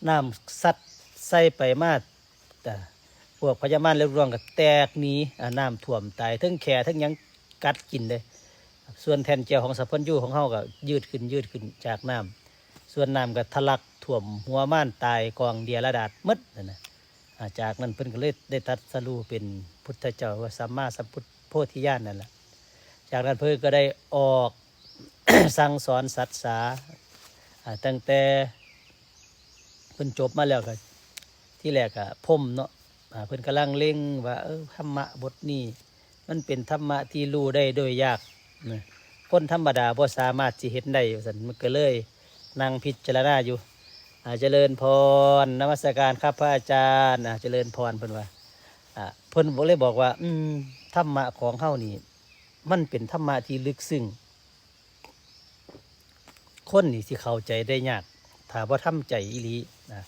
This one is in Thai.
น้ำซัดใส่ไปมาแต่พวกพญามารเรืองก็แตกหนีน้ำท่วมตายทั้งแข่ทั้งยังกัดกินเลยส่วนแทนเจียวของสัพพัญญูของเฮาก็ยืดขึ้นจากน้ำส่วนน้ำก็ทะลักท่วมหัวม่านตายกองเดียระดาษมดนั่นนะจากนั้นเพิ่นก็เลยได้ตรัสรู้เป็นพุทธเจ้าว่าสัมมาสัมพุทธโพธิญาณนั่นแหละจากนั้นเพิ่นก็ได้ออก สั่งสอนสัตว์สาตั้งแต่เพิ่นจบมาแล้วก็ที่แรกก็พรหมเนาะเพิ่นกำลังเล็งว่าธรรมะบทนี้มันเป็นธรรมะที่รู้ได้โดยยากคนธรรมดาบ่สามารถสิเห็นได้ซั่นมันก็เลยนั่งพิจารณาอยู่เจริญพรนมัสการครับพระอาจารย์เจริญพรเพิ่นว่าเพิ่นเลยบอกว่าธรรมะของเฮานี่มันเป็นธรรมะที่ลึกซึ้งคนนี่สิเข้าใจได้ยากถ้าบ่ทำใจอีหลีนะ